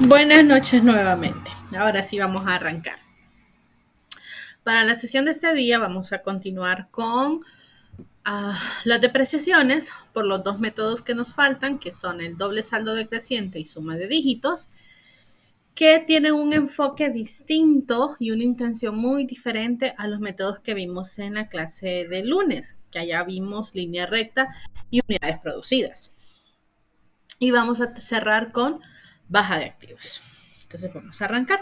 Buenas noches nuevamente. Ahora sí vamos a arrancar. Para la sesión de este día vamos a continuar con las depreciaciones por los dos métodos que nos faltan, que son el doble saldo decreciente y suma de dígitos, que tienen un enfoque distinto y una intención muy diferente a los métodos que vimos en la clase de lunes, que allá vimos línea recta y unidades producidas. Y vamos a cerrar con baja de activos. Entonces vamos a arrancar.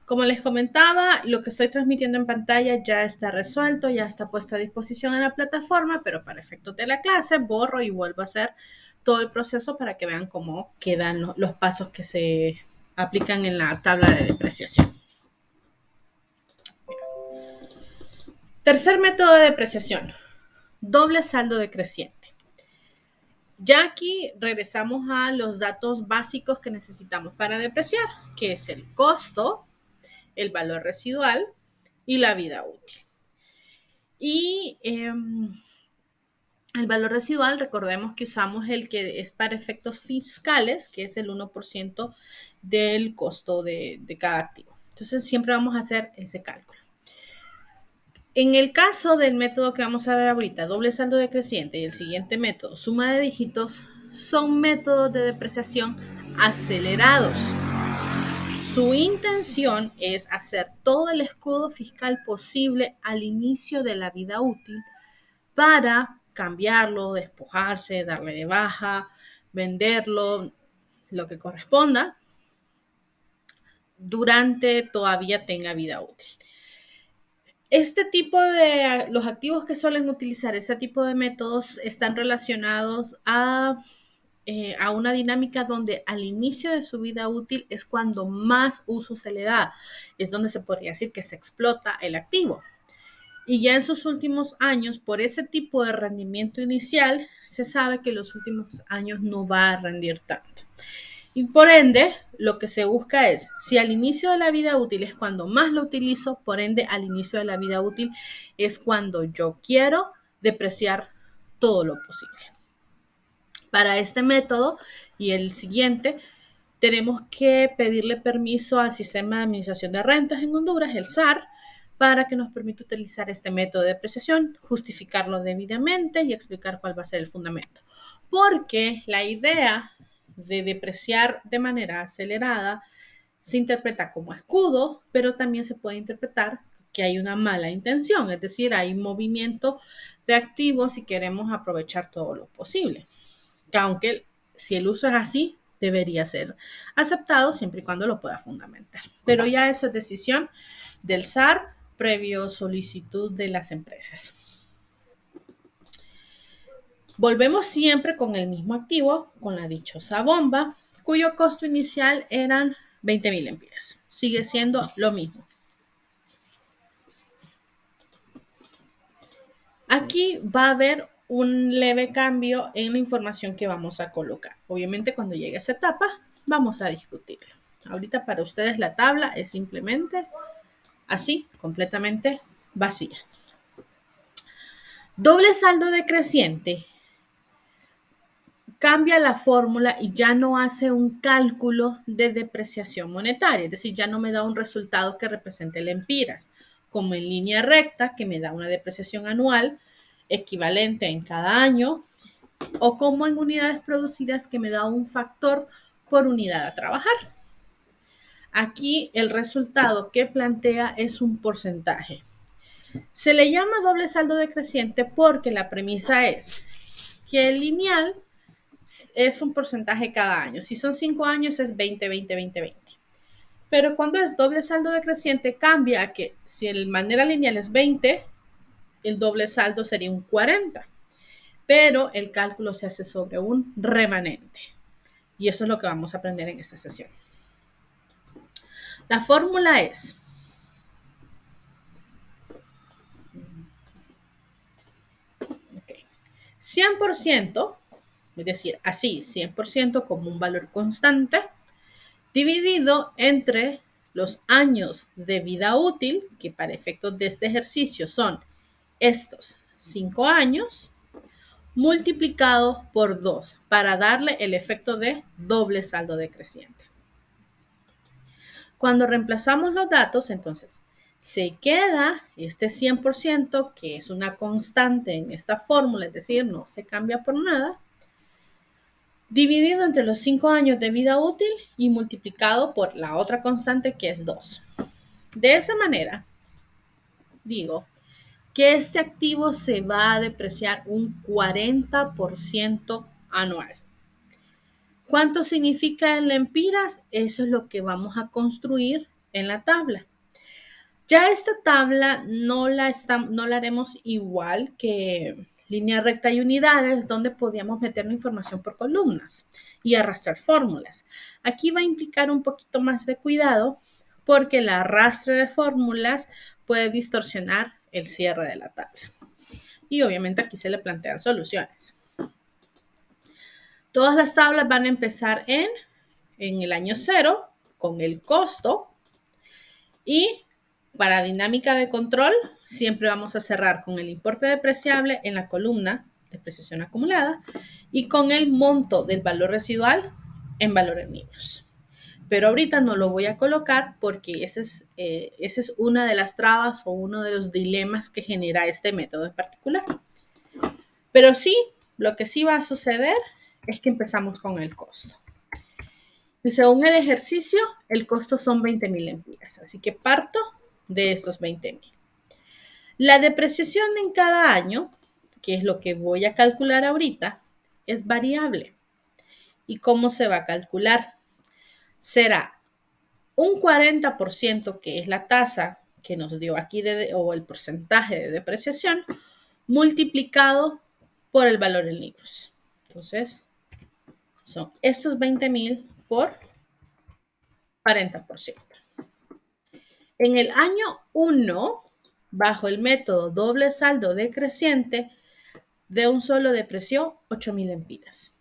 Como les comentaba, lo que estoy transmitiendo en pantalla ya está resuelto, ya está puesto a disposición en la plataforma, pero para efectos de la clase borro y vuelvo a hacer todo el proceso para que vean cómo quedan los pasos que se aplican en la tabla de depreciación. Tercer método de depreciación, doble saldo decreciente. Ya aquí regresamos a los datos básicos que necesitamos para depreciar, que es el costo, el valor residual y la vida útil. Y el valor residual, recordemos que usamos el que es para efectos fiscales, que es el 1% del costo de cada activo. Entonces, siempre vamos a hacer ese cálculo. En el caso del método que vamos a ver ahorita, doble saldo decreciente, y el siguiente método, suma de dígitos, son métodos de depreciación acelerados. Su intención es hacer todo el escudo fiscal posible al inicio de la vida útil para cambiarlo, despojarse, darle de baja, venderlo, lo que corresponda, durante todavía tenga vida útil. Este tipo de, los activos que suelen utilizar este tipo de métodos están relacionados a una dinámica donde al inicio de su vida útil es cuando más uso se le da, es donde se podría decir que se explota el activo. Y ya en sus últimos años, por ese tipo de rendimiento inicial, se sabe que los últimos años no va a rendir tanto. Y por ende, lo que se busca es, si al inicio de la vida útil es cuando más lo utilizo, por ende, al inicio de la vida útil es cuando yo quiero depreciar todo lo posible. Para este método y el siguiente, tenemos que pedirle permiso al Sistema de Administración de Rentas en Honduras, el SAR, para que nos permita utilizar este método de depreciación, justificarlo debidamente y explicar cuál va a ser el fundamento. Porque la idea de depreciar de manera acelerada se interpreta como escudo, pero también se puede interpretar que hay una mala intención, es decir, hay movimiento de activos y queremos aprovechar todo lo posible. Aunque si el uso es así, debería ser aceptado siempre y cuando lo pueda fundamentar. Pero ya eso es decisión del SAR previo solicitud de las empresas. Volvemos siempre con el mismo activo, con la dichosa bomba, cuyo costo inicial eran 20,000 lempiras. Sigue siendo lo mismo. Aquí va a haber un leve cambio en la información que vamos a colocar. Obviamente cuando llegue a esa etapa vamos a discutirlo. Ahorita para ustedes la tabla es simplemente así, completamente vacía. Doble saldo decreciente cambia la fórmula y ya no hace un cálculo de depreciación monetaria, es decir, ya no me da un resultado que represente lempiras, como en línea recta, que me da una depreciación anual equivalente en cada año, o como en unidades producidas, que me da un factor por unidad a trabajar. Aquí el resultado que plantea es un porcentaje. Se le llama doble saldo decreciente porque la premisa es que el lineal es un porcentaje cada año. Si son 5 años es 20, 20, 20, 20. Pero cuando es doble saldo decreciente cambia a que si el manera lineal es 20, el doble saldo sería un 40. Pero el cálculo se hace sobre un remanente. Y eso es lo que vamos a aprender en esta sesión. La fórmula es 100%, es decir, así, 100% como un valor constante, dividido entre los años de vida útil, que para efectos de este ejercicio son estos 5 años, multiplicado por 2, para darle el efecto de doble saldo decreciente. Cuando reemplazamos los datos, entonces, se queda este 100%, que es una constante en esta fórmula, es decir, no se cambia por nada, dividido entre los 5 años de vida útil y multiplicado por la otra constante, que es 2. De esa manera, digo que este activo se va a depreciar un 40% anual. ¿Cuánto significa en lempiras? Eso es lo que vamos a construir en la tabla. Ya esta tabla no la haremos igual que línea recta y unidades, donde podíamos meter la información por columnas y arrastrar fórmulas. Aquí va a implicar un poquito más de cuidado porque el arrastre de fórmulas puede distorsionar el cierre de la tabla. Y obviamente aquí se le plantean soluciones. Todas las tablas van a empezar en el año 0 con el costo, y para dinámica de control siempre vamos a cerrar con el importe depreciable en la columna depreciación acumulada y con el monto del valor residual en valor en libros. Pero ahorita no lo voy a colocar porque esa es una de las trabas o uno de los dilemas que genera este método en particular. Pero sí, lo que sí va a suceder es que empezamos con el costo. Y según el ejercicio, el costo son 20,000 lempiras. Así que parto de estos 20,000. La depreciación en cada año, que es lo que voy a calcular ahorita, es variable. ¿Y cómo se va a calcular? Será un 40%, que es la tasa que nos dio aquí, o el porcentaje de depreciación, multiplicado por el valor en libros. Entonces, son estos 20,000 por 40%. En el año 1, bajo el método doble saldo decreciente, de un solo depreció 8,000 lempiras.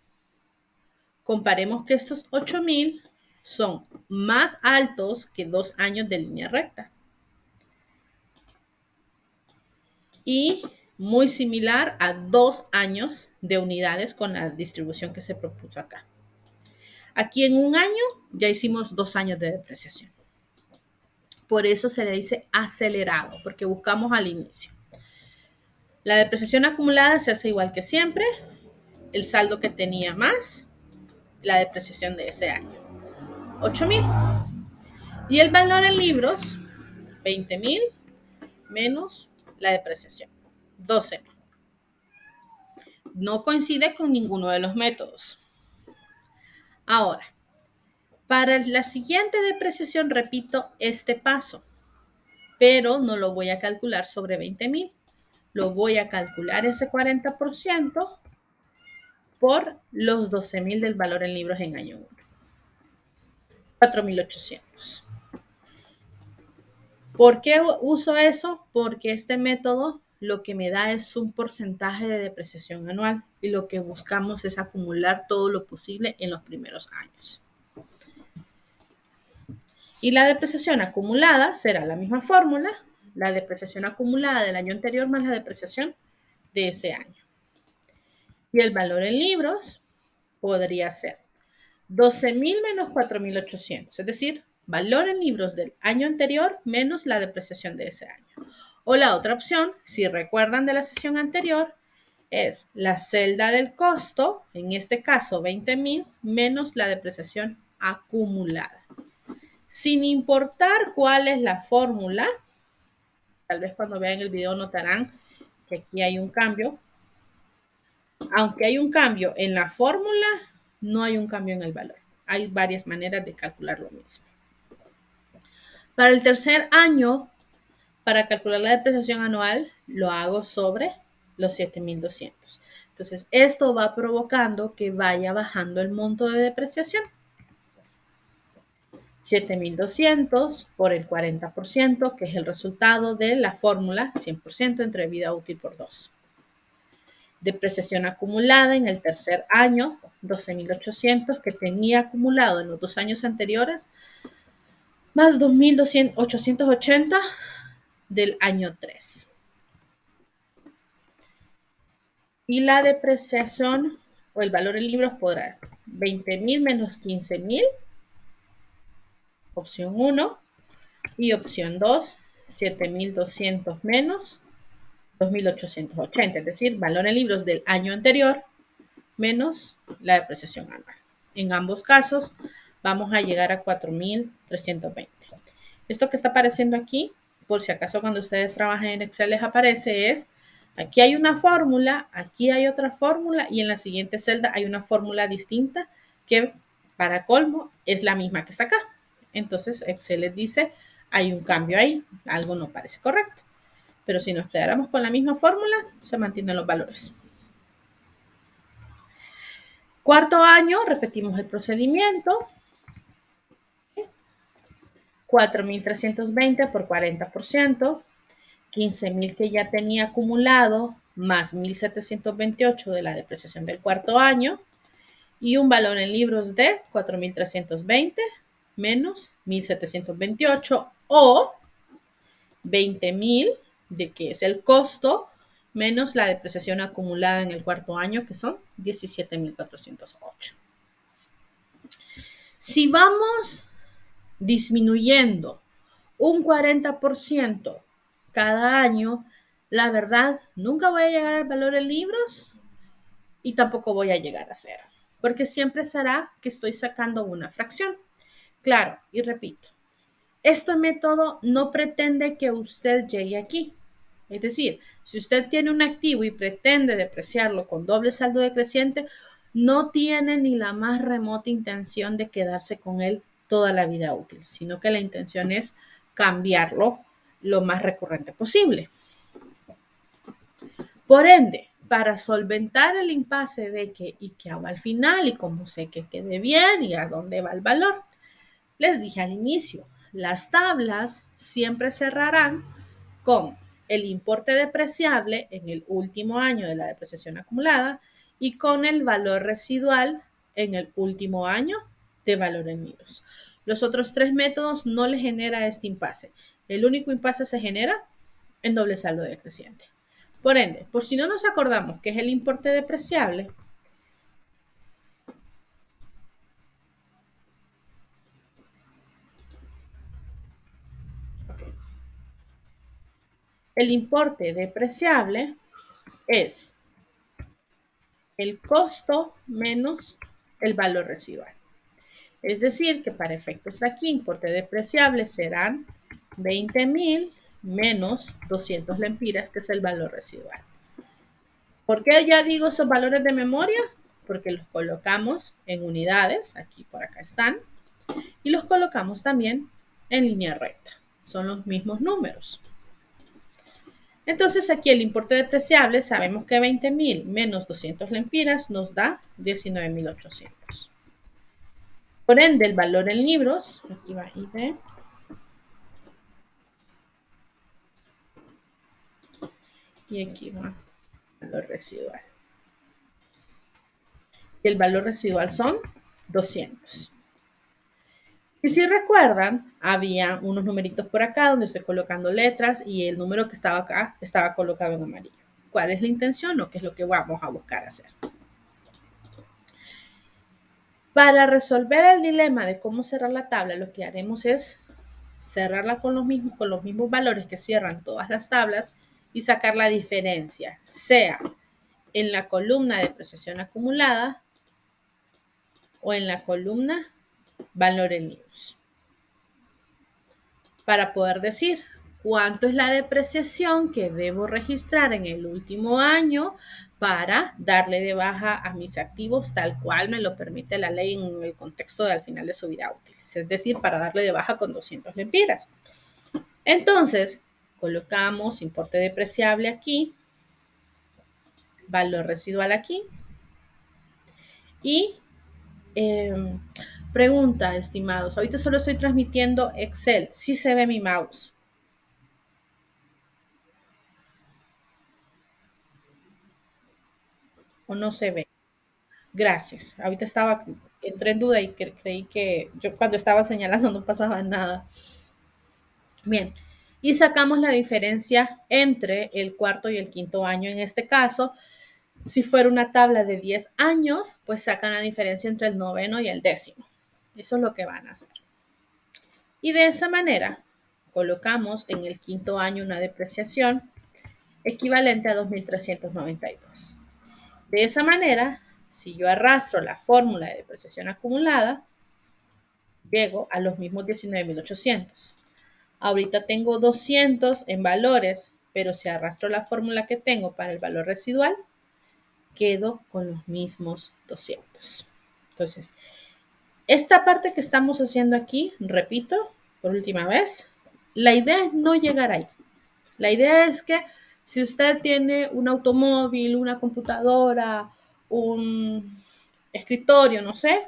Comparemos que estos 8,000 son más altos que 2 años de línea recta. Y muy similar a 2 años de unidades con la distribución que se propuso acá. Aquí en un año ya hicimos 2 años de depreciación. Por eso se le dice acelerado, porque buscamos al inicio. La depreciación acumulada se hace igual que siempre, el saldo que tenía más la depreciación de ese año, 8,000. Y el valor en libros, 20,000 menos la depreciación, 12. No coincide con ninguno de los métodos. Ahora, para la siguiente depreciación repito este paso, pero no lo voy a calcular sobre 20,000. Lo voy a calcular ese 40% por los 12,000 del valor en libros en año 1. 4,800. ¿Por qué uso eso? Porque este método lo que me da es un porcentaje de depreciación anual y lo que buscamos es acumular todo lo posible en los primeros años. Y la depreciación acumulada será la misma fórmula, la depreciación acumulada del año anterior más la depreciación de ese año. Y el valor en libros podría ser 12,000 menos 4,800, es decir, valor en libros del año anterior menos la depreciación de ese año. O la otra opción, si recuerdan de la sesión anterior, es la celda del costo, en este caso 20,000, menos la depreciación acumulada. Sin importar cuál es la fórmula, tal vez cuando vean el video notarán que aquí hay un cambio. Aunque hay un cambio en la fórmula, no hay un cambio en el valor. Hay varias maneras de calcular lo mismo. Para el tercer año, para calcular la depreciación anual, lo hago sobre los 7,200. Entonces, esto va provocando que vaya bajando el monto de depreciación. 7,200 por el 40%, que es el resultado de la fórmula 100% entre vida útil por 2. Depreciación acumulada en el tercer año, 12,800 que tenía acumulado en los 2 años anteriores, más 2,880 del año 3. Y la depreciación o el valor en libros podrá 20,000 menos 15,000 opción 1 y opción 2, 7.200 menos 2.880, es decir, valor en libros del año anterior menos la depreciación anual. En ambos casos vamos a llegar a 4.320. Esto que está apareciendo aquí, por si acaso cuando ustedes trabajan en Excel les aparece, es aquí hay una fórmula, aquí hay otra fórmula y en la siguiente celda hay una fórmula distinta que para colmo es la misma que está acá. Entonces Excel les dice, hay un cambio ahí, algo no parece correcto. Pero si nos quedáramos con la misma fórmula, se mantienen los valores. Cuarto año, repetimos el procedimiento. 4.320 por 40%, 15.000 que ya tenía acumulado, más 1.728 de la depreciación del cuarto año, y un valor en libros de 4.320 menos 1.728 o 20.000, de que es el costo, menos la depreciación acumulada en el cuarto año, que son 17.408. Si vamos disminuyendo un 40% cada año, la verdad, nunca voy a llegar al valor en libros y tampoco voy a llegar a cero, porque siempre será que estoy sacando una fracción. Claro, y repito, este método no pretende que usted llegue aquí. Es decir, si usted tiene un activo y pretende depreciarlo con doble saldo decreciente, no tiene ni la más remota intención de quedarse con él toda la vida útil, sino que la intención es cambiarlo lo más recurrente posible. Por ende, para solventar el impasse de qué hago al final y cómo sé que quede bien y a dónde va el valor, les dije al inicio, las tablas siempre cerrarán con el importe depreciable en el último año de la depreciación acumulada y con el valor residual en el último año de valor en libros. Los otros tres métodos no le genera este impasse. El único impasse se genera en doble saldo decreciente. Por ende, por si no nos acordamos que es el importe depreciable, el importe depreciable es el costo menos el valor residual. Es decir, que para efectos de aquí, importe depreciable serán 20.000 menos 200 lempiras, que es el valor residual. ¿Por qué ya digo esos valores de memoria? Porque los colocamos en unidades, aquí por acá están, y los colocamos también en línea recta. Son los mismos números. Entonces aquí el importe depreciable, sabemos que 20.000 menos 200 lempiras nos da 19.800. Por ende, el valor en libros, aquí va ID, y aquí va el valor residual. Y el valor residual son 200. Y si recuerdan, había unos numeritos por acá donde estoy colocando letras y el número que estaba acá estaba colocado en amarillo. ¿Cuál es la intención o qué es lo que vamos a buscar hacer? Para resolver el dilema de cómo cerrar la tabla, lo que haremos es cerrarla con los mismos valores que cierran todas las tablas y sacar la diferencia, sea en la columna de depreciación acumulada o en la columna valor en libros. Para poder decir cuánto es la depreciación que debo registrar en el último año para darle de baja a mis activos tal cual me lo permite la ley en el contexto de al final de su vida útil. Es decir, para darle de baja con 200 lempiras. Entonces, colocamos importe depreciable aquí, valor residual aquí y pregunta, estimados. Ahorita solo estoy transmitiendo Excel. Sí se ve mi mouse. ¿O no se ve? Gracias. Ahorita entré en duda y creí que yo cuando estaba señalando no pasaba nada. Bien. Y sacamos la diferencia entre el cuarto y el quinto año. En este caso, si fuera una tabla de 10 años, pues sacan la diferencia entre el noveno y el décimo. Eso es lo que van a hacer. Y de esa manera colocamos en el quinto año una depreciación equivalente a 2.392. De esa manera, si yo arrastro la fórmula de depreciación acumulada, llego a los mismos 19.800. Ahorita tengo 200 en valores, pero si arrastro la fórmula que tengo para el valor residual, quedo con los mismos 200. Entonces, esta parte que estamos haciendo aquí, repito, por última vez, la idea es no llegar ahí. La idea es que si usted tiene un automóvil, una computadora, un escritorio, no sé,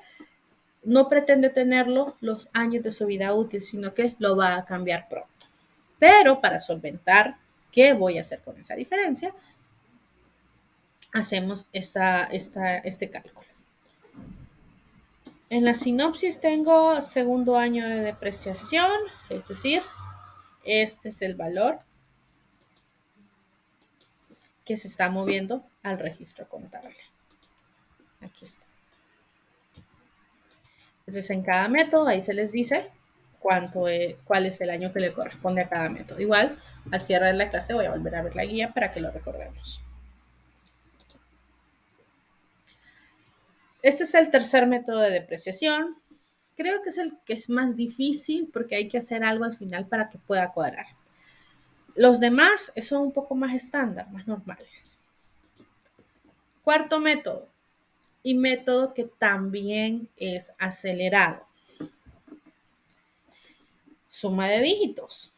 no pretende tenerlo los años de su vida útil, sino que lo va a cambiar pronto. Pero para solventar qué voy a hacer con esa diferencia, hacemos este cálculo. En la sinopsis tengo segundo año de depreciación, es decir, este es el valor que se está moviendo al registro contable. Aquí está. Entonces, en cada método, ahí se les dice cuál es el año que le corresponde a cada método. Igual, al cierre de la clase voy a volver a ver la guía para que lo recordemos. Este es el tercer método de depreciación. Creo que es el que es más difícil porque hay que hacer algo al final para que pueda cuadrar. Los demás son un poco más estándar, más normales. Cuarto método, y método que también es acelerado. Suma de dígitos.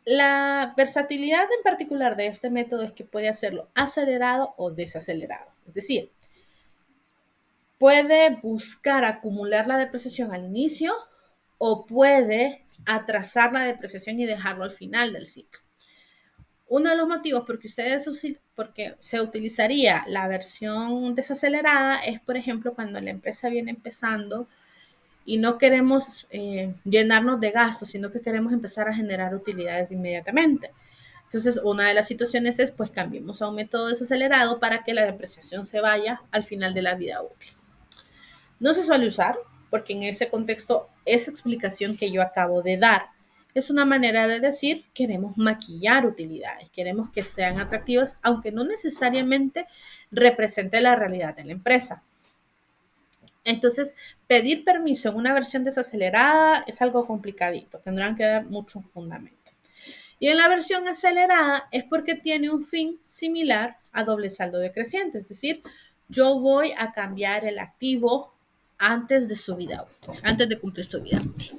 La versatilidad en particular de este método es que puede hacerlo acelerado o desacelerado. Es decir, puede buscar acumular la depreciación al inicio o puede atrasar la depreciación y dejarlo al final del ciclo. Uno de los motivos porque se utilizaría la versión desacelerada es, por ejemplo, cuando la empresa viene empezando y no queremos llenarnos de gastos, sino que queremos empezar a generar utilidades inmediatamente. Entonces, una de las situaciones es, pues, cambiemos a un método desacelerado para que la depreciación se vaya al final de la vida útil. No se suele usar porque en ese contexto, esa explicación que yo acabo de dar es una manera de decir, queremos maquillar utilidades, queremos que sean atractivas, aunque no necesariamente represente la realidad de la empresa. Entonces, pedir permiso en una versión desacelerada es algo complicadito, tendrán que dar mucho fundamento. Y en la versión acelerada es porque tiene un fin similar a doble saldo decreciente, es decir, yo voy a cambiar el activo antes de su vida útil, antes de cumplir su vida útil.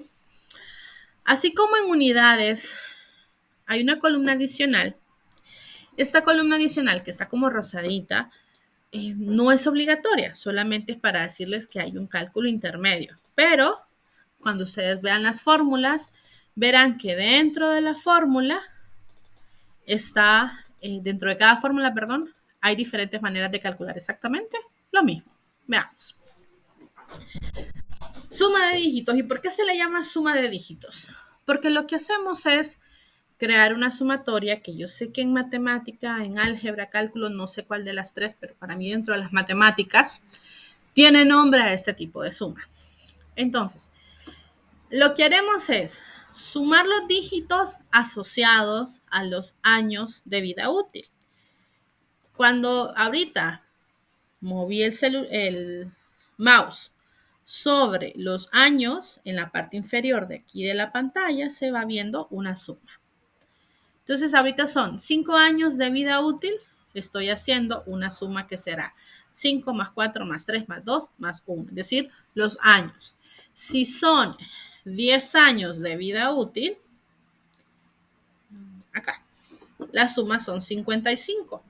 Así como en unidades hay una columna adicional, esta columna adicional que está como rosadita no es obligatoria, solamente es para decirles que hay un cálculo intermedio, pero cuando ustedes vean las fórmulas, verán que dentro de la fórmula dentro de cada fórmula, perdón, hay diferentes maneras de calcular exactamente lo mismo. Veamos. Suma de dígitos. ¿Y por qué se le llama suma de dígitos? Porque lo que hacemos es crear una sumatoria que yo sé que en matemática, en álgebra, cálculo, no sé cuál de las tres, pero para mí dentro de las matemáticas tiene nombre a este tipo de suma. Entonces, lo que haremos es sumar los dígitos asociados a los años de vida útil. Cuando ahorita moví el mouse sobre los años, en la parte inferior de aquí de la pantalla se va viendo una suma. Entonces ahorita son 5 años de vida útil, estoy haciendo una suma que será 5 más 4 más 3 más 2 más 1, es decir, los años. Si son 10 años de vida útil, acá, las sumas son 55,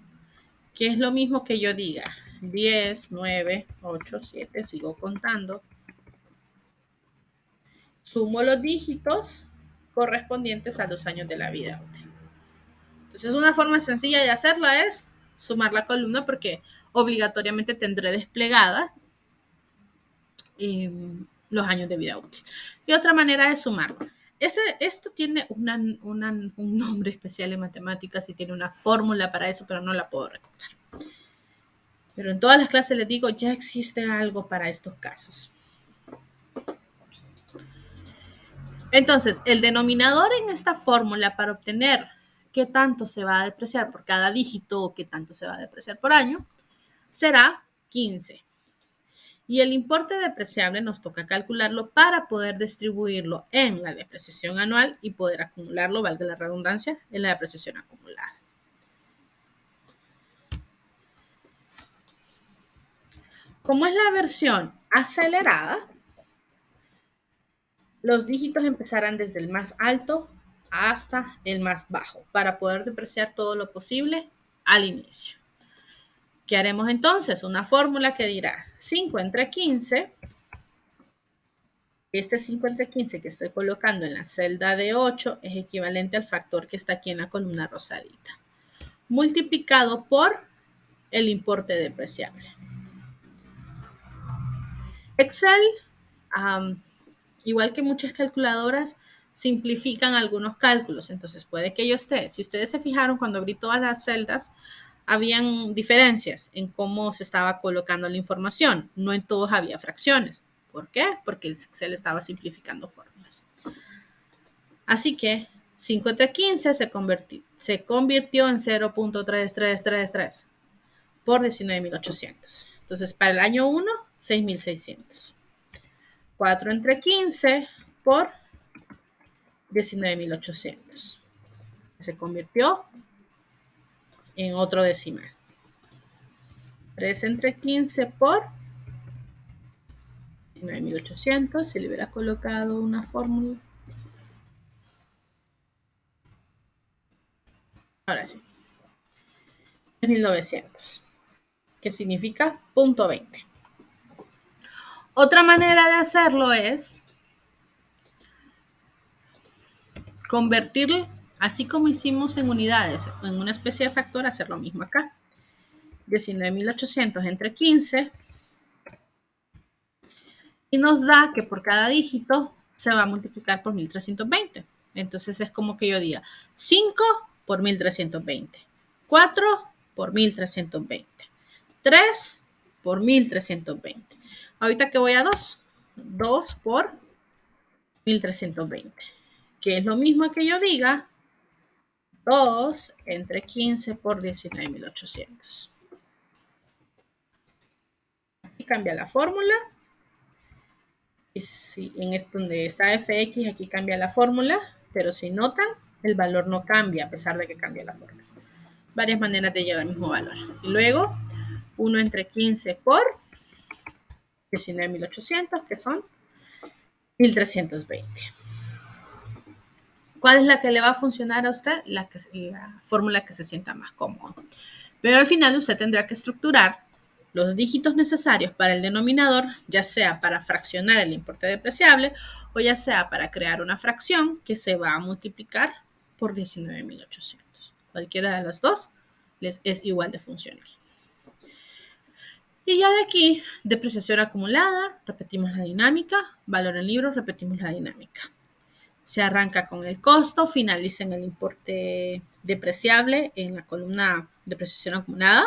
que es lo mismo que yo diga 10, 9, 8, 7, sigo contando. Sumo los dígitos correspondientes a los años de la vida útil. Entonces, una forma sencilla de hacerlo es sumar la columna porque obligatoriamente tendré desplegada los años de vida útil. Y otra manera de sumarlo. Esto tiene un nombre especial en matemáticas y tiene una fórmula para eso, pero no la puedo recordar. Pero en todas las clases les digo, ya existe algo para estos casos. Entonces, el denominador en esta fórmula para obtener qué tanto se va a depreciar por cada dígito o qué tanto se va a depreciar por año será 15. Y el importe depreciable nos toca calcularlo para poder distribuirlo en la depreciación anual y poder acumularlo, valga la redundancia, en la depreciación acumulada. Como es la versión acelerada, los dígitos empezarán desde el más alto hasta el más bajo para poder depreciar todo lo posible al inicio. ¿Qué haremos entonces? Una fórmula que dirá 5 entre 15. Este 5 entre 15 que estoy colocando en la celda de 8 es equivalente al factor que está aquí en la columna rosadita, multiplicado por el importe depreciable. Excel, igual que muchas calculadoras, simplifican algunos cálculos. Entonces puede que yo esté, si ustedes se fijaron cuando abrí todas las celdas, habían diferencias en cómo se estaba colocando la información. No en todos había fracciones. ¿Por qué? Porque el Excel estaba simplificando fórmulas. Así que 5 entre 15 se convirtió en 0.3333 por 19.800. Entonces, para el año 1, 6.600. 4 entre 15 por 19.800. Se convirtió en otro decimal. 3 entre 15 por 19.800. Se le hubiera colocado una fórmula. Ahora sí. 3.900. Que significa 0.20. Otra manera de hacerlo es convertirlo, así como hicimos en unidades, en una especie de factor, hacer lo mismo acá. 19.800 entre 15 y nos da que por cada dígito se va a multiplicar por 1.320. Entonces es como que yo diga 5 por 1.320, 4 por 1.320, 3 por 1.320. Ahorita que voy a 2, 2 por 1.320, que es lo mismo que yo diga 2 entre 15 por 19.800. Aquí cambia la fórmula. Y si en esto donde está fx, aquí cambia la fórmula, pero si notan, el valor no cambia a pesar de que cambia la fórmula. Varias maneras de llegar al mismo valor. Y luego, 1 entre 15 por 19.800, que son 1.320. ¿Cuál es la que le va a funcionar a usted? La fórmula que se sienta más cómoda. Pero al final usted tendrá que estructurar los dígitos necesarios para el denominador, ya sea para fraccionar el importe depreciable o ya sea para crear una fracción que se va a multiplicar por 19.800. Cualquiera de las dos les es igual de funcional. Y ya de aquí, depreciación acumulada, repetimos la dinámica, valor en libros, repetimos la dinámica. Se arranca con el costo, finaliza en el importe depreciable en la columna depreciación acumulada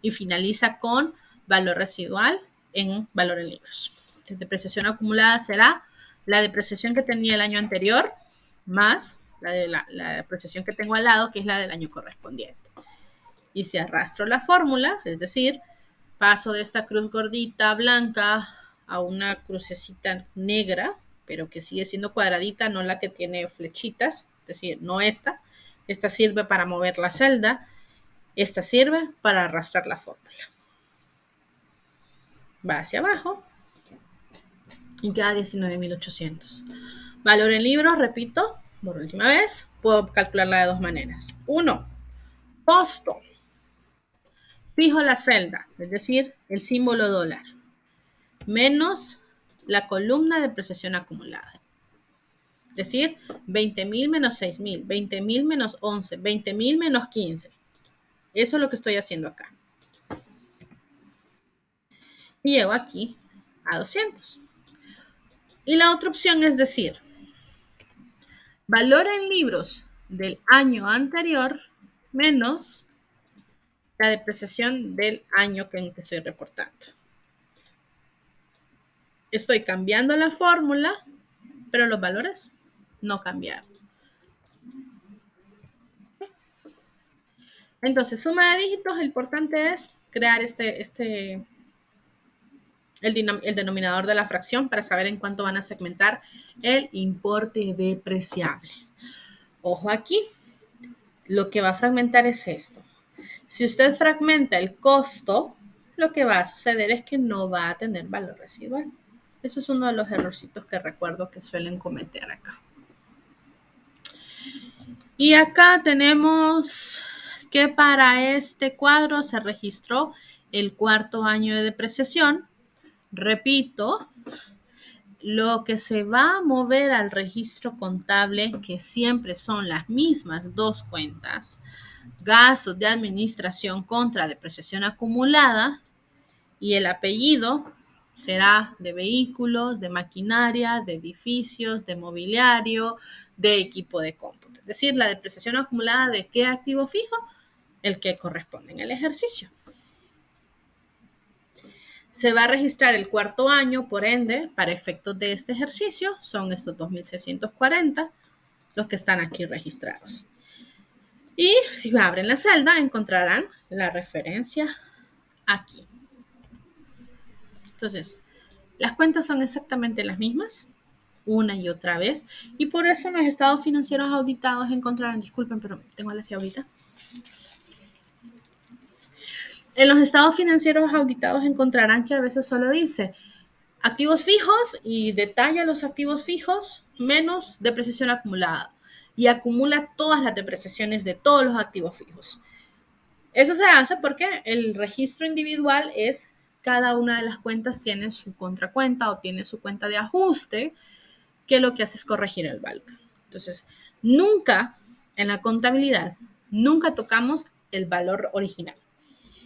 y finaliza con valor residual en valor en libros. La depreciación acumulada será la depreciación que tenía el año anterior más la depreciación que tengo al lado, que es la del año correspondiente. Y si arrastro la fórmula, es decir, paso de esta cruz gordita blanca a una crucecita negra, pero que sigue siendo cuadradita, no la que tiene flechitas, es decir, no esta. Esta sirve para mover la celda, esta sirve para arrastrar la fórmula. Va hacia abajo y queda 19.800. Valor en libros, repito, por última vez, puedo calcularla de dos maneras. 1, costo. Fijo la celda, es decir, el símbolo dólar, menos la columna de depreciación acumulada. Es decir, 20.000 menos 6.000, 20.000 menos 11, 20.000 menos 15. Eso es lo que estoy haciendo acá. Y llego aquí a 200. Y la otra opción es decir, valor en libros del año anterior menos la depreciación del año en que estoy reportando. Estoy cambiando la fórmula, pero los valores no cambiar. Entonces, suma de dígitos, lo importante es crear el denominador de la fracción para saber en cuánto van a segmentar el importe depreciable. Ojo aquí, lo que va a fragmentar es esto. Si usted fragmenta el costo, lo que va a suceder es que no va a tener valor residual. Eso es uno de los errorcitos que recuerdo que suelen cometer acá. Y acá tenemos que para este cuadro se registró el cuarto año de depreciación. Repito, lo que se va a mover al registro contable, que siempre son las mismas dos cuentas, gastos de administración contra depreciación acumulada, y el apellido será de vehículos, de maquinaria, de edificios, de mobiliario, de equipo de cómputo. Es decir, la depreciación acumulada de qué activo fijo, el que corresponde en el ejercicio. Se va a registrar el cuarto año, por ende, para efectos de este ejercicio, son estos 2.640 los que están aquí registrados. Y si abren la celda, encontrarán la referencia aquí. Entonces, las cuentas son exactamente las mismas, una y otra vez, y por eso en los estados financieros auditados encontrarán, disculpen, pero tengo alergia ahorita. En los estados financieros auditados encontrarán que a veces solo dice activos fijos y detalla los activos fijos menos depreciación acumulada y acumula todas las depreciaciones de todos los activos fijos. Eso se hace porque el registro individual es cada una de las cuentas tiene su contracuenta o tiene su cuenta de ajuste que lo que hace es corregir el valor. Entonces, nunca en la contabilidad, nunca tocamos el valor original.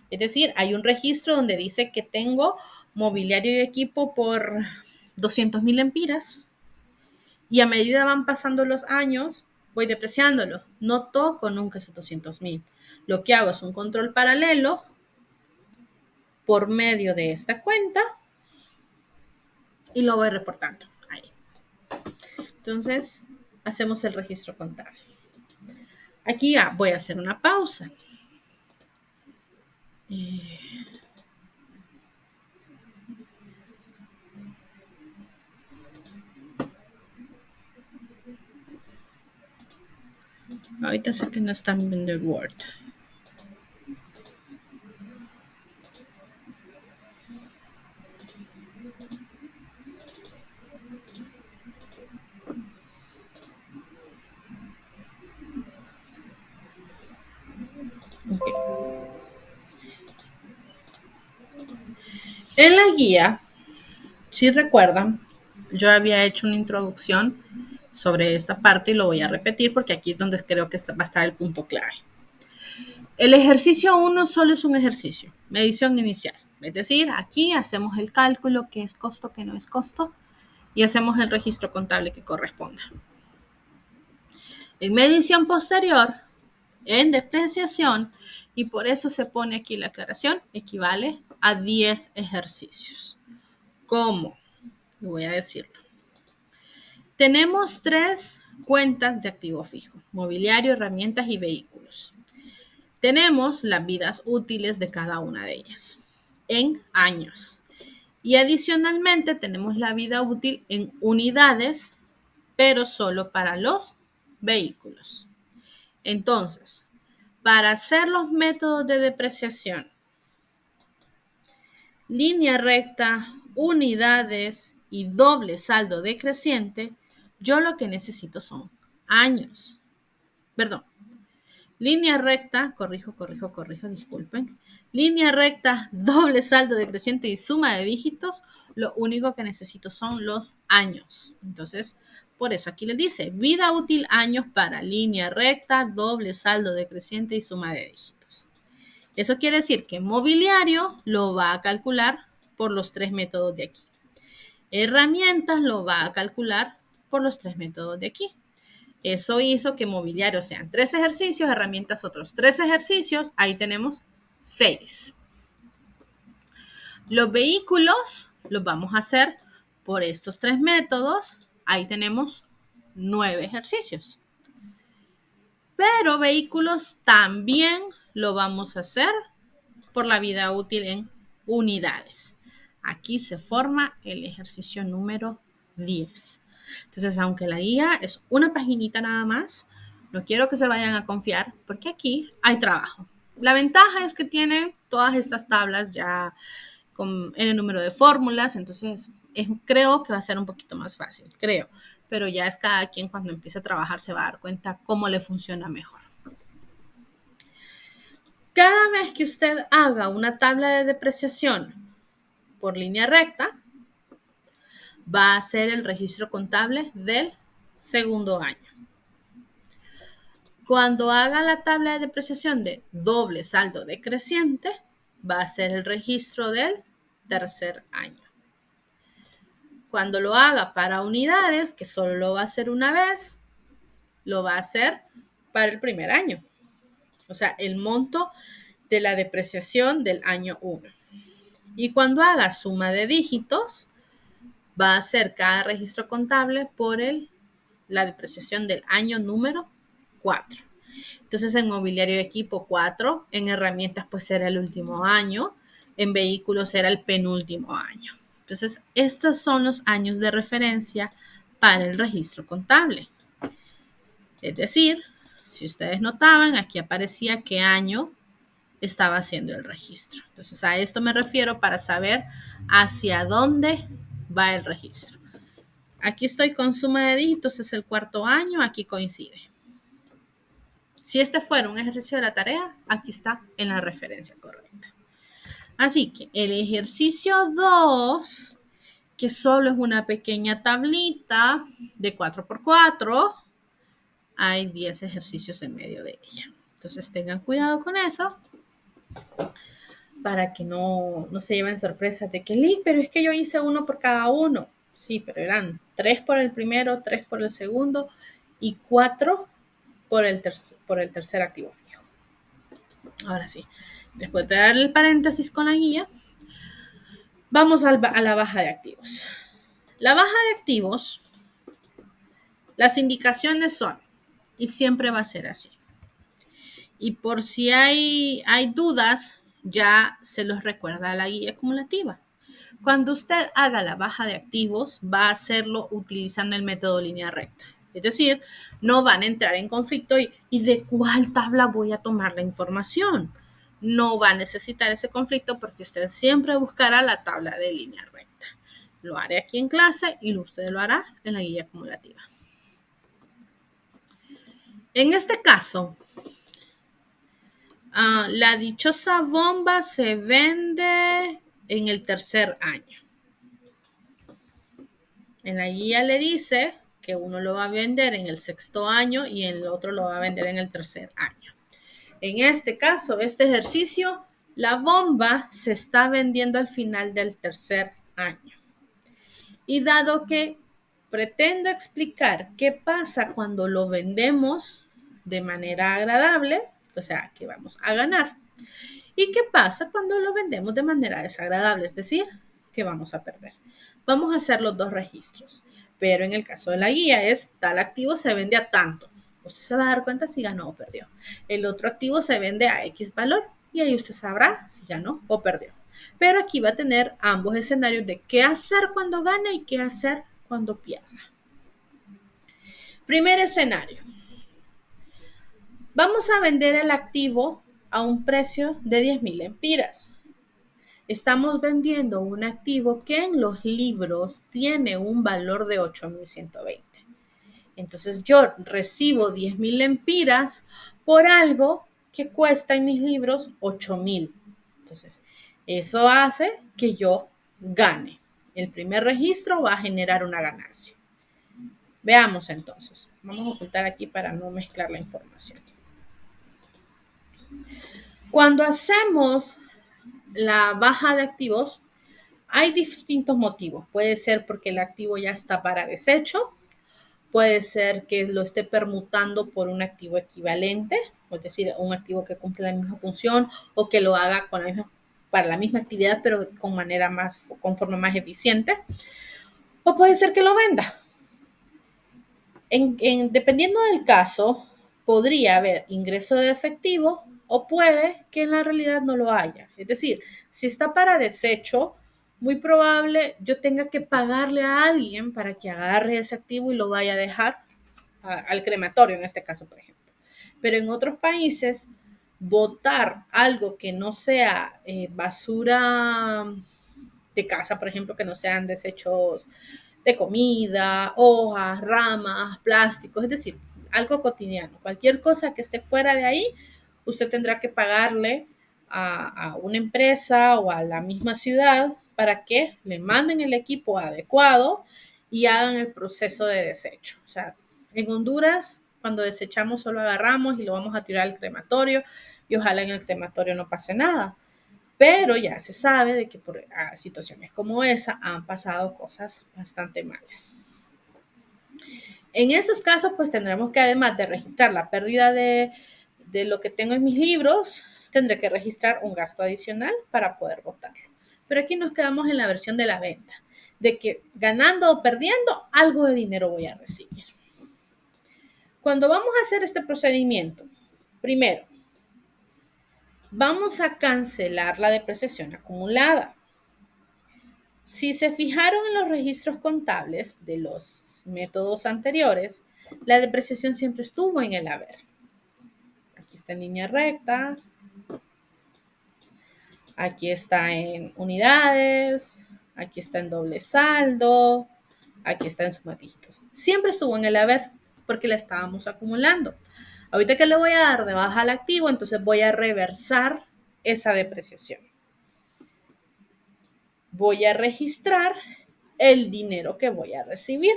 Es decir, hay un registro donde dice que tengo mobiliario y equipo por 200,000 lempiras y a medida van pasando los años, voy depreciándolo. No toco nunca esos 200,000. Lo que hago es un control paralelo por medio de esta cuenta y lo voy reportando ahí. Entonces, hacemos el registro contable. Aquí ya voy a hacer una pausa. Ahorita sé que no están viendo el Word. Okay. En la guía, si recuerdan, yo había hecho una introducción sobre esta parte y lo voy a repetir porque aquí es donde creo que va a estar el punto clave. El ejercicio 1 solo es un ejercicio, medición inicial. Es decir, aquí hacemos el cálculo, qué es costo, qué no es costo, y hacemos el registro contable que corresponda. En medición posterior, en depreciación, y por eso se pone aquí la aclaración, equivale a 10 ejercicios. ¿Cómo? Voy a decirlo. Tenemos 3 cuentas de activo fijo, mobiliario, herramientas y vehículos. Tenemos las vidas útiles de cada una de ellas en años. Y adicionalmente tenemos la vida útil en unidades, pero solo para los vehículos. Entonces, para hacer los métodos de depreciación, línea recta, unidades y doble saldo decreciente, yo lo que necesito son años. Perdón. Línea recta, corrijo, disculpen. Línea recta, doble saldo decreciente y suma de dígitos, lo único que necesito son los años. Entonces, por eso aquí les dice, vida útil años para línea recta, doble saldo decreciente y suma de dígitos. Eso quiere decir que mobiliario lo va a calcular por los 3 métodos de aquí. Herramientas lo va a calcular por los 3 métodos de aquí. Eso hizo que mobiliario sean 3 ejercicios, herramientas otros 3 ejercicios, ahí tenemos 6. Los vehículos los vamos a hacer por estos 3 métodos, ahí tenemos 9 ejercicios. Pero vehículos también lo vamos a hacer por la vida útil en unidades. Aquí se forma el ejercicio número 10. Entonces, aunque la guía es una paginita nada más, no quiero que se vayan a confiar porque aquí hay trabajo. La ventaja es que tienen todas estas tablas ya con el número de fórmulas, entonces creo que va a ser un poquito más fácil, creo. Pero ya es cada quien cuando empiece a trabajar se va a dar cuenta cómo le funciona mejor. Cada vez que usted haga una tabla de depreciación por línea recta, va a hacer el registro contable del segundo año. Cuando haga la tabla de depreciación de doble saldo decreciente, va a hacer el registro del tercer año. Cuando lo haga para unidades, que solo lo va a hacer una vez, lo va a hacer para el primer año. O sea, el monto de la depreciación del año 1. Y cuando haga suma de dígitos, va a hacer cada registro contable por la depreciación del año número 4. Entonces, en mobiliario de equipo 4, en herramientas pues será el último año, en vehículos será el penúltimo año. Entonces, estos son los años de referencia para el registro contable. Es decir, si ustedes notaban, aquí aparecía qué año estaba haciendo el registro. Entonces, a esto me refiero para saber hacia dónde va el registro. Aquí estoy con suma de dígitos, es el cuarto año, aquí coincide. Si este fuera un ejercicio de la tarea, aquí está en la referencia correcta. Así que el ejercicio 2, que solo es una pequeña tablita de 4x4, hay 10 ejercicios en medio de ella. Entonces tengan cuidado con eso para que no se lleven sorpresas de que, pero es que yo hice uno por cada uno. Sí, pero eran 3 por el primero, 3 por el segundo y 4 por el tercer activo fijo. Ahora sí, después de dar el paréntesis con la guía, vamos a la baja de activos. La baja de activos, las indicaciones son, y siempre va a ser así. Y por si hay dudas, ya se los recuerda la guía acumulativa. Cuando usted haga la baja de activos, va a hacerlo utilizando el método línea recta. Es decir, no van a entrar en conflicto y de cuál tabla voy a tomar la información. No va a necesitar ese conflicto porque usted siempre buscará la tabla de línea recta. Lo haré aquí en clase y usted lo hará en la guía acumulativa. En este caso, la dichosa bomba se vende en el tercer año. En la guía le dice que uno lo va a vender en el sexto año y el otro lo va a vender en el tercer año. En este caso, este ejercicio, la bomba se está vendiendo al final del tercer año. Y dado que pretendo explicar qué pasa cuando lo vendemos de manera agradable, o sea, que vamos a ganar, y qué pasa cuando lo vendemos de manera desagradable, es decir, que vamos a perder. Vamos a hacer los dos registros, pero en el caso de la guía es tal activo se vende a tanto. Usted se va a dar cuenta si ganó o perdió. El otro activo se vende a X valor y ahí usted sabrá si ganó o perdió. Pero aquí va a tener ambos escenarios de qué hacer cuando gane y qué hacer cuando pierda. Primer escenario. Vamos a vender el activo a un precio de 10,000 lempiras. Estamos vendiendo un activo que en los libros tiene un valor de 8,120. Entonces yo recibo 10,000 lempiras por algo que cuesta en mis libros 8,000. Entonces, eso hace que yo gane. El primer registro va a generar una ganancia. Veamos entonces. Vamos a ocultar aquí para no mezclar la información. Cuando hacemos la baja de activos, hay distintos motivos. Puede ser porque el activo ya está para desecho, puede ser que lo esté permutando por un activo equivalente, es decir, un activo que cumple la misma función o que lo haga para la misma actividad, pero con forma más eficiente. O puede ser que lo venda. Dependiendo del caso, podría haber ingreso de efectivo o puede que en la realidad no lo haya. Es decir, si está para desecho, muy probable yo tenga que pagarle a alguien para que agarre ese activo y lo vaya a dejar al crematorio, en este caso, por ejemplo. Pero en otros países, botar algo que no sea basura de casa, por ejemplo, que no sean desechos de comida, hojas, ramas, plásticos, es decir, algo cotidiano. Cualquier cosa que esté fuera de ahí, usted tendrá que pagarle a una empresa o a la misma ciudad para que le manden el equipo adecuado y hagan el proceso de desecho. O sea, en Honduras, cuando desechamos, solo agarramos y lo vamos a tirar al crematorio y ojalá en el crematorio no pase nada. Pero ya se sabe de que por situaciones como esa han pasado cosas bastante malas. En esos casos, pues tendremos que, además de registrar la pérdida de lo que tengo en mis libros, tendré que registrar un gasto adicional para poder votarlo. Pero aquí nos quedamos en la versión de la venta, de que ganando o perdiendo, algo de dinero voy a recibir. Cuando vamos a hacer este procedimiento, primero, vamos a cancelar la depreciación acumulada. Si se fijaron en los registros contables de los métodos anteriores, la depreciación siempre estuvo en el haber. Aquí está en línea recta, aquí está en unidades, aquí está en doble saldo, aquí está en suma dígitos. Siempre estuvo en el haber porque la estábamos acumulando. Ahorita que le voy a dar de baja al activo, entonces voy a reversar esa depreciación. Voy a registrar el dinero que voy a recibir.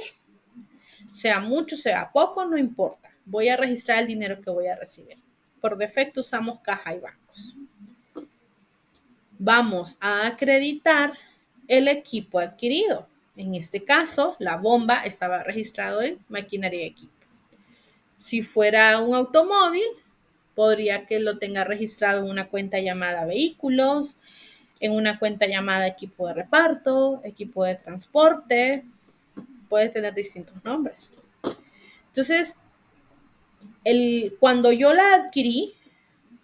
Sea mucho, sea poco, no importa. Voy a registrar el dinero que voy a recibir. Por defecto usamos caja y bancos. Vamos a acreditar el equipo adquirido. En este caso, la bomba estaba registrado en maquinaria y equipo. Si fuera un automóvil, podría que lo tenga registrado en una cuenta llamada vehículos, en una cuenta llamada equipo de reparto, equipo de transporte, puede tener distintos nombres. Entonces, cuando yo la adquirí,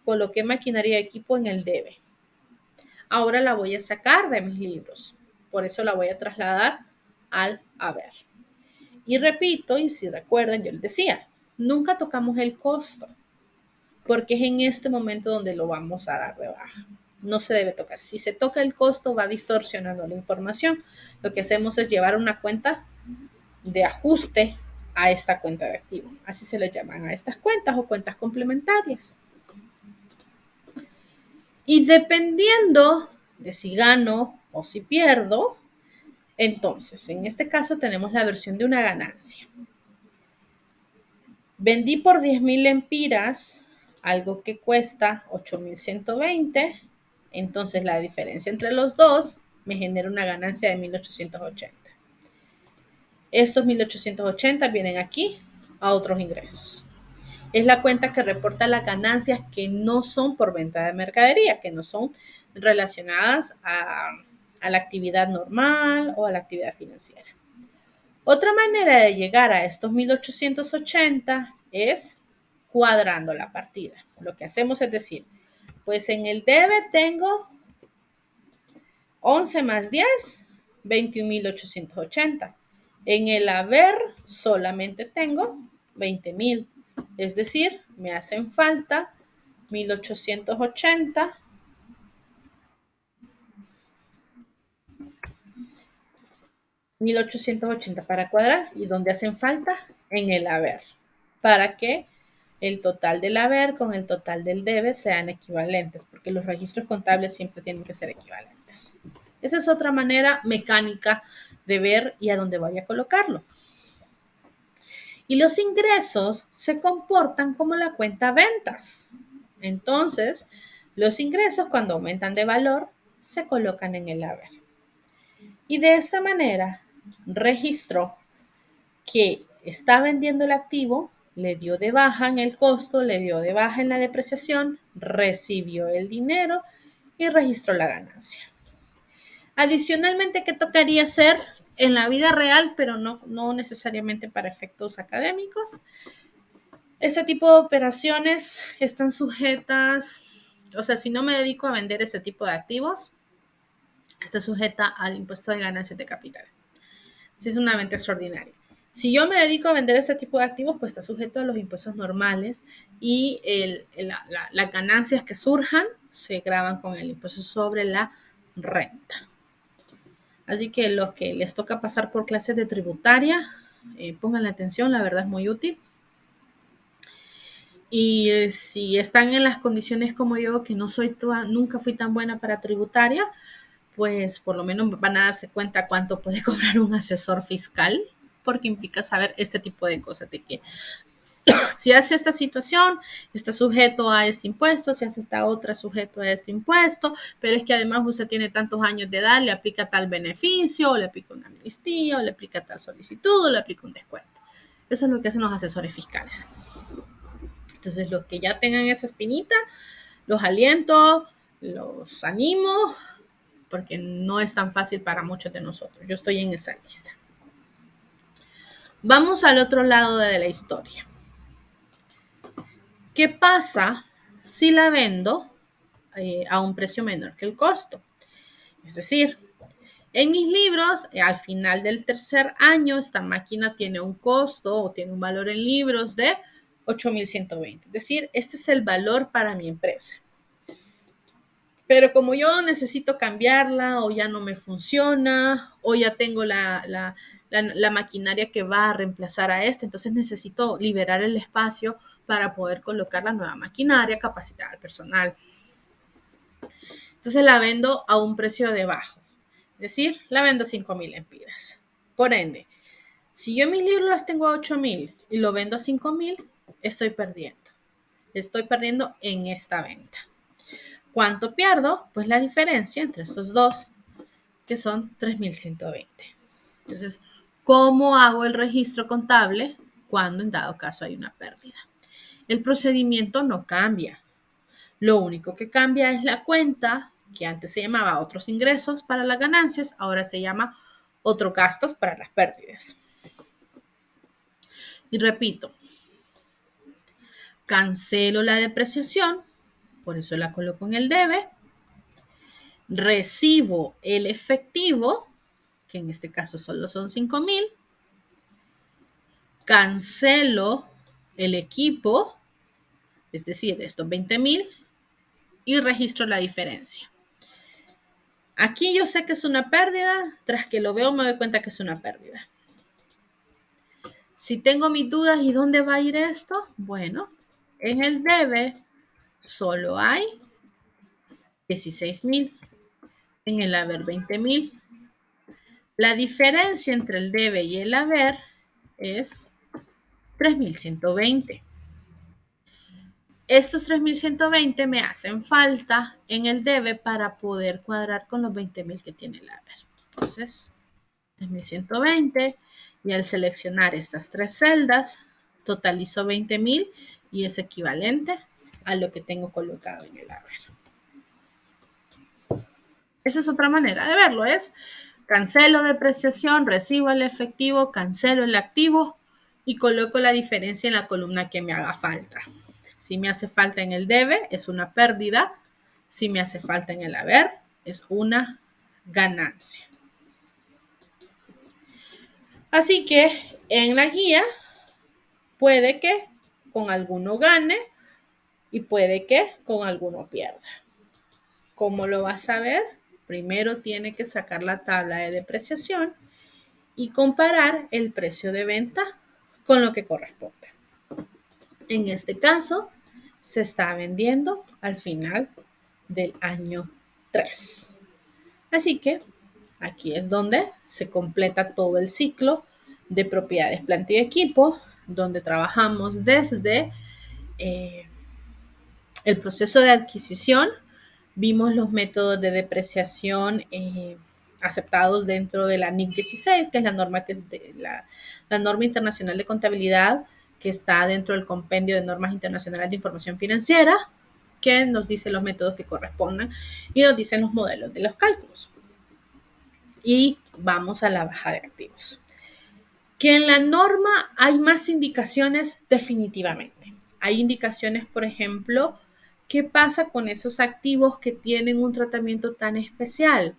coloqué maquinaria y equipo en el debe. Ahora la voy a sacar de mis libros, por eso la voy a trasladar al haber. Y repito, y si recuerdan, yo les decía, nunca tocamos el costo, porque es en este momento donde lo vamos a dar de baja. No se debe tocar. Si se toca el costo, va distorsionando la información. Lo que hacemos es llevar una cuenta de ajuste a esta cuenta de activo. Así se le llaman a estas cuentas o cuentas complementarias. Y dependiendo de si gano o si pierdo, entonces en este caso tenemos la versión de una ganancia. Vendí por 10,000 lempiras algo que cuesta 8,120. Entonces la diferencia entre los dos me genera una ganancia de 1,880. Estos 1,880 vienen aquí a otros ingresos. Es la cuenta que reporta las ganancias que no son por venta de mercadería, que no son relacionadas a la actividad normal o a la actividad financiera. Otra manera de llegar a estos 1,880 es cuadrando la partida. Lo que hacemos es decir, pues en el debe tengo 11 más 10, 21,880. En el haber solamente tengo 20,000. Es decir, me hacen falta 1,880. 1,880 para cuadrar. ¿Y dónde hacen falta? En el haber. Para que el total del haber con el total del debe sean equivalentes, porque los registros contables siempre tienen que ser equivalentes. Esa es otra manera mecánica de ver y a dónde voy a colocarlo. Y los ingresos se comportan como la cuenta ventas. Entonces, los ingresos cuando aumentan de valor se colocan en el haber. Y de esa manera registró que está vendiendo el activo, le dio de baja en el costo, le dio de baja en la depreciación, recibió el dinero y registró la ganancia. Adicionalmente, ¿qué tocaría hacer en la vida real, pero no necesariamente para efectos académicos. Este tipo de operaciones están sujetas, o sea, si no me dedico a vender ese tipo de activos, está sujeta al impuesto de ganancias de capital. Si es una venta extraordinaria. Si yo me dedico a vender este tipo de activos, pues está sujeto a los impuestos normales y las ganancias que surjan se graban con el impuesto sobre la renta. Así que los que les toca pasar por clases de tributaria, pongan la atención, la verdad es muy útil. Y si están en las condiciones como yo, que nunca fui tan buena para tributaria, pues por lo menos van a darse cuenta cuánto puede cobrar un asesor fiscal, porque implica saber este tipo de cosas, de que si hace esta situación, está sujeto a este impuesto, si hace esta otra, sujeto a este impuesto, pero es que además usted tiene tantos años de edad, le aplica tal beneficio, o le aplica una amnistía, o le aplica tal solicitud, o le aplica un descuento. Eso es lo que hacen los asesores fiscales. Entonces, los que ya tengan esa espinita, los aliento, los animo, porque no es tan fácil para muchos de nosotros. Yo estoy en esa lista. Vamos al otro lado de la historia. ¿Qué pasa si la vendo a un precio menor que el costo? Es decir, en mis libros, al final del tercer año, esta máquina tiene un costo o tiene un valor en libros de 8,120. Es decir, este es el valor para mi empresa. Pero como yo necesito cambiarla o ya no me funciona o ya tengo la maquinaria que va a reemplazar a esta, entonces necesito liberar el espacio para poder colocar la nueva maquinaria, capacitar al personal. Entonces la vendo a un precio de bajo, es decir, la vendo 5,000 lempiras. Por ende, si yo en mis libros las tengo a 8,000 y lo vendo a 5,000, estoy perdiendo. Estoy perdiendo en esta venta. ¿Cuánto pierdo? Pues la diferencia entre estos dos, que son 3,120. Entonces, ¿cómo hago el registro contable cuando en dado caso hay una pérdida? El procedimiento no cambia. Lo único que cambia es la cuenta, que antes se llamaba otros ingresos para las ganancias, ahora se llama otros gastos para las pérdidas. Y repito, cancelo la depreciación, por eso la coloco en el debe, recibo el efectivo, que en este caso solo son 5,000, cancelo el equipo, es decir, estos 20,000, y registro la diferencia. Aquí yo sé que es una pérdida, tras que lo veo me doy cuenta que es una pérdida. Si tengo mis dudas, ¿y dónde va a ir esto? Bueno, en el debe solo hay 16,000, en el haber 20,000. La diferencia entre el debe y el haber es 3,120. Estos 3,120 me hacen falta en el debe para poder cuadrar con los 20,000 que tiene el haber. Entonces, 3,120 y al seleccionar estas tres celdas, totalizo 20,000 y es equivalente a lo que tengo colocado en el haber. Esa es otra manera de verlo, es cancelo depreciación, recibo el efectivo, cancelo el activo y coloco la diferencia en la columna que me haga falta. Si me hace falta en el debe, es una pérdida. Si me hace falta en el haber, es una ganancia. Así que en la guía puede que con alguno gane y puede que con alguno pierda. ¿Cómo lo vas a ver? Primero tiene que sacar la tabla de depreciación y comparar el precio de venta con lo que corresponde. En este caso, se está vendiendo al final del año 3. Así que aquí es donde se completa todo el ciclo de propiedades, planta y equipo, donde trabajamos desde el proceso de adquisición, vimos los métodos de depreciación aceptados dentro de la NIC 16, que es la norma, la norma internacional de contabilidad, que está dentro del compendio de normas internacionales de información financiera, que nos dice los métodos que correspondan y nos dicen los modelos de los cálculos. Y vamos a la baja de activos. Que en la norma hay más indicaciones definitivamente. Hay indicaciones, por ejemplo, qué pasa con esos activos que tienen un tratamiento tan especial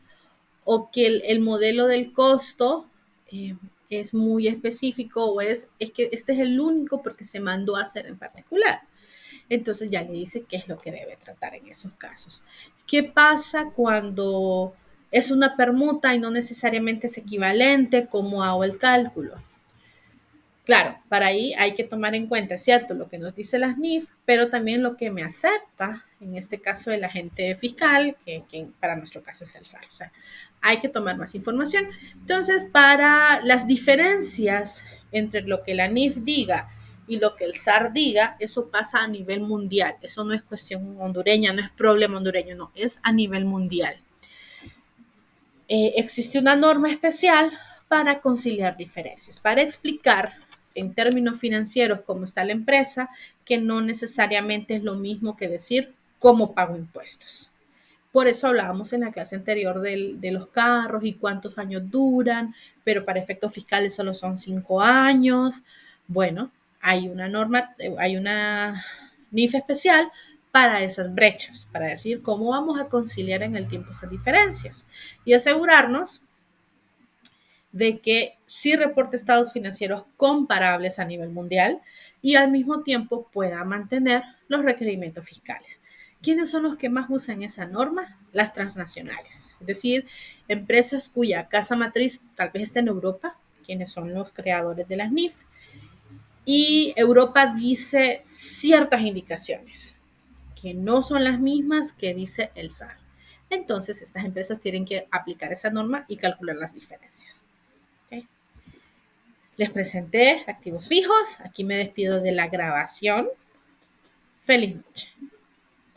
o que el modelo del costo eh, es muy específico o es que este es el único porque se mandó a hacer en particular. Entonces ya le dice qué es lo que debe tratar en esos casos. ¿Qué pasa cuando es una permuta y no necesariamente es equivalente? ¿Cómo hago el cálculo? Claro, para ahí hay que tomar en cuenta, ¿cierto? Lo que nos dice la SNIF, pero también lo que me acepta, en este caso el agente fiscal, que para nuestro caso es el SAR. O sea, hay que tomar más información. Entonces, para las diferencias entre lo que la NIF diga y lo que el SAR diga, eso pasa a nivel mundial. Eso no es cuestión hondureña, no es problema hondureño, no, es a nivel mundial. Existe una norma especial para conciliar diferencias, para explicar en términos financieros cómo está la empresa, que no necesariamente es lo mismo que decir cómo pago impuestos. Por eso hablábamos en la clase anterior de los carros y cuántos años duran, pero para efectos fiscales solo son 5 años. Bueno, hay una norma, hay una NIF especial para esas brechas, para decir cómo vamos a conciliar en el tiempo esas diferencias y asegurarnos de que sí reporte estados financieros comparables a nivel mundial y al mismo tiempo pueda mantener los requerimientos fiscales. ¿Quiénes son los que más usan esa norma? Las transnacionales, es decir, empresas cuya casa matriz tal vez esté en Europa, quienes son los creadores de las NIF, y Europa dice ciertas indicaciones que no son las mismas que dice el SAR. Entonces, estas empresas tienen que aplicar esa norma y calcular las diferencias. ¿Okay? Les presenté activos fijos. Aquí me despido de la grabación. Feliz noche.